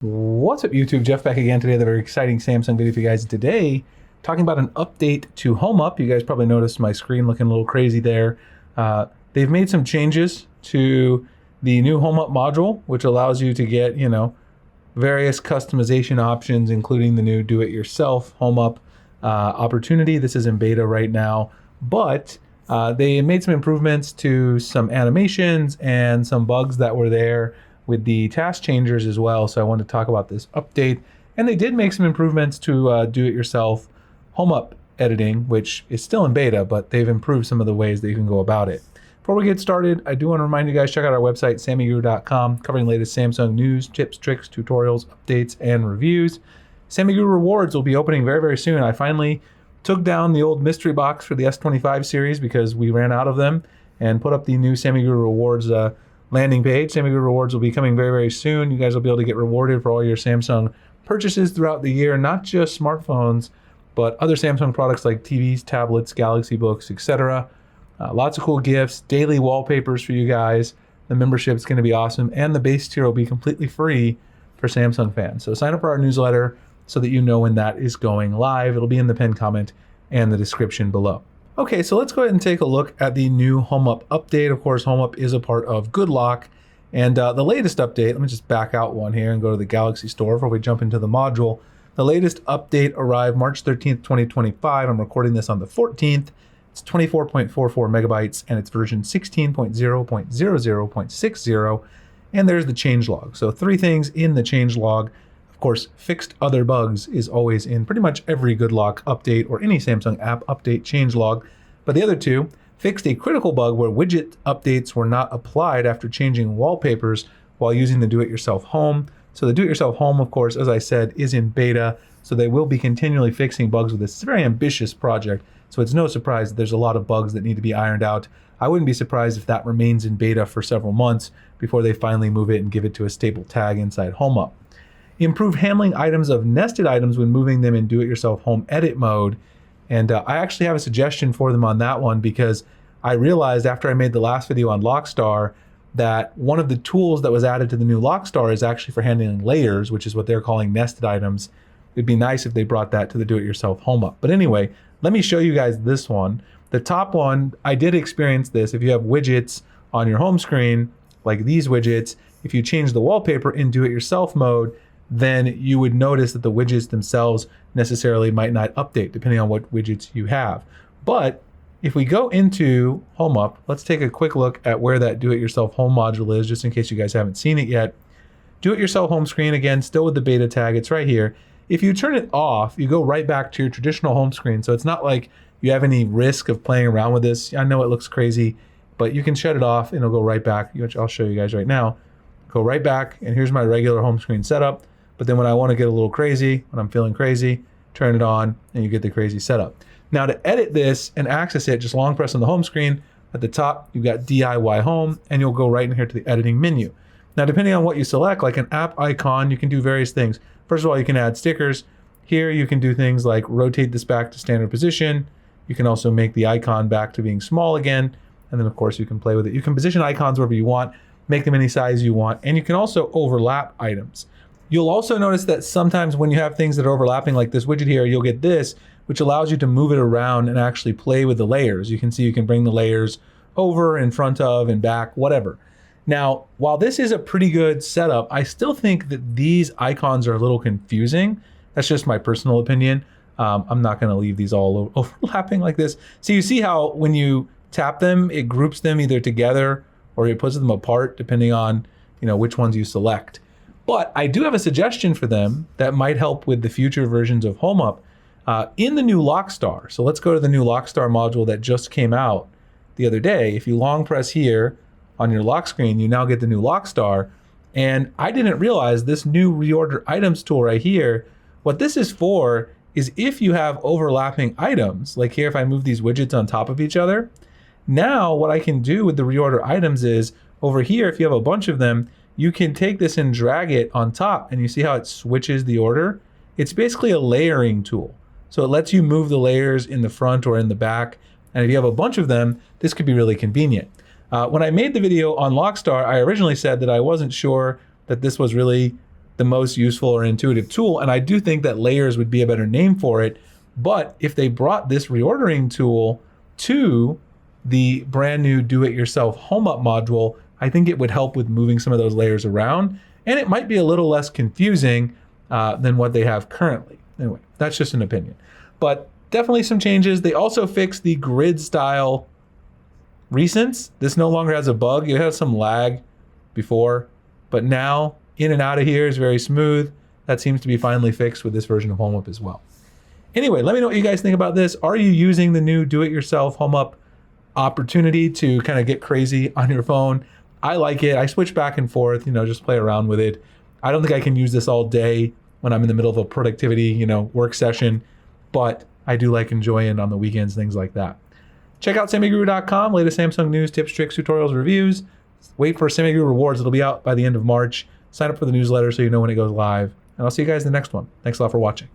What's up, YouTube? Jeff back again today with a very exciting Samsung video for you guys. Today, talking about an update to HomeUp. You guys probably noticed my screen looking a little crazy there. They've made some changes to the new HomeUp module, which allows you to get, various customization options, including the new do-it-yourself HomeUp opportunity. This is in beta right now, but they made some improvements to some animations and some bugs that were there with the task changers as well. So I wanted to talk about this update. And they did make some improvements to do-it-yourself HomeUp editing, which is still in beta, but they've improved some of the ways that you can go about it. Before we get started, I do want to remind you guys, check out our website, SammyGuru.com, covering the latest Samsung news, tips, tricks, tutorials, updates, and reviews. SammyGuru Rewards will be opening very, very soon. I finally took down the old mystery box for the S25 series because we ran out of them and put up the new SammyGuru Rewards landing page. SammyGuru Rewards will be coming very, very soon. You guys will be able to get rewarded for all your Samsung purchases throughout the year, not just smartphones, but other Samsung products like TVs, tablets, Galaxy Books, etc. Lots of cool gifts, daily wallpapers for you guys. The membership is going to be awesome, and the base tier will be completely free for Samsung fans. So sign up for our newsletter so that you know when that is going live. It'll be in the pinned comment and the description below. Okay, so let's go ahead and take a look at the new HomeUp update. Of course, HomeUp is a part of GoodLock. And the latest update, let me just back out one here and go to the Galaxy Store before we jump into the module. The latest update arrived March 13th, 2025. I'm recording this on the 14th. It's 24.44 megabytes and it's version 16.0.00.60. And there's the changelog. So 3 things in the changelog. Of course, fixed other bugs is always in pretty much every GoodLock update or any Samsung app update changelog. But the other 2, fixed a critical bug where widget updates were not applied after changing wallpapers while using the do-it-yourself home. So the do-it-yourself home, of course, as I said, is in beta. So they will be continually fixing bugs with this. It's a very ambitious project. So it's no surprise that there's a lot of bugs that need to be ironed out. I wouldn't be surprised if that remains in beta for several months before they finally move it and give it to a stable tag inside HomeUp. Improve handling items of nested items when moving them in do-it-yourself home edit mode. And I actually have a suggestion for them on that one because I realized after I made the last video on LockStar that one of the tools that was added to the new LockStar is actually for handling layers, which is what they're calling nested items. It'd be nice if they brought that to the do-it-yourself HomeUp. But anyway, let me show you guys this one. The top one, I did experience this. If you have widgets on your home screen, like these widgets, if you change the wallpaper in do-it-yourself mode, then you would notice that the widgets themselves necessarily might not update depending on what widgets you have. But if we go into HomeUp, let's take a quick look at where that do-it-yourself home module is, just in case you guys haven't seen it yet. Do-it-yourself home screen, again, still with the beta tag, it's right here. If you turn it off, you go right back to your traditional home screen. So it's not like you have any risk of playing around with this. I know it looks crazy, but you can shut it off and it'll go right back, which I'll show you guys right now. Go right back, and here's my regular home screen setup. But then when I want to get a little crazy, when I'm feeling crazy, turn it on and you get the crazy setup. Now to edit this and access it, just long press on the home screen. At the top, you've got DIY home and you'll go right in here to the editing menu. Now, depending on what you select, like an app icon, you can do various things. First of all, you can add stickers. Here you can do things like rotate this back to standard position. You can also make the icon back to being small again. And then of course you can play with it. You can position icons wherever you want, make them any size you want. And you can also overlap items. You'll also notice that sometimes when you have things that are overlapping like this widget here, you'll get this, which allows you to move it around and actually play with the layers. You can see you can bring the layers over, in front of, and back, whatever. Now, while this is a pretty good setup, I still think that these icons are a little confusing. That's just my personal opinion. I'm not gonna leave these all overlapping like this. So you see how when you tap them, it groups them either together or it puts them apart depending on which ones you select. But I do have a suggestion for them that might help with the future versions of HomeUp in the new LockStar. So let's go to the new LockStar module that just came out the other day. If you long press here on your lock screen, you now get the new LockStar. And I didn't realize this new reorder items tool right here, what this is for is if you have overlapping items, like here if I move these widgets on top of each other, now what I can do with the reorder items is over here, if you have a bunch of them, you can take this and drag it on top and you see how it switches the order. It's basically a layering tool. So it lets you move the layers in the front or in the back. And if you have a bunch of them, this could be really convenient. When I made the video on LockStar, I originally said that I wasn't sure that this was really the most useful or intuitive tool. And I do think that layers would be a better name for it. But if they brought this reordering tool to the brand new do-it-yourself HomeUp module, I think it would help with moving some of those layers around. And it might be a little less confusing than what they have currently. Anyway, that's just an opinion. But definitely some changes. They also fixed the grid style recents. This no longer has a bug. It had some lag before, but now in and out of here is very smooth. That seems to be finally fixed with this version of HomeUp as well. Anyway, let me know what you guys think about this. Are you using the new do-it-yourself HomeUp opportunity to kind of get crazy on your phone? I like it. I switch back and forth, just play around with it. I don't think I can use this all day when I'm in the middle of a productivity, work session, but I do like enjoying it on the weekends, things like that. Check out SammyGuru.com, latest Samsung news, tips, tricks, tutorials, reviews. Wait for SammyGuru Rewards. It'll be out by the end of March. Sign up for the newsletter so you know when it goes live. And I'll see you guys in the next one. Thanks a lot for watching.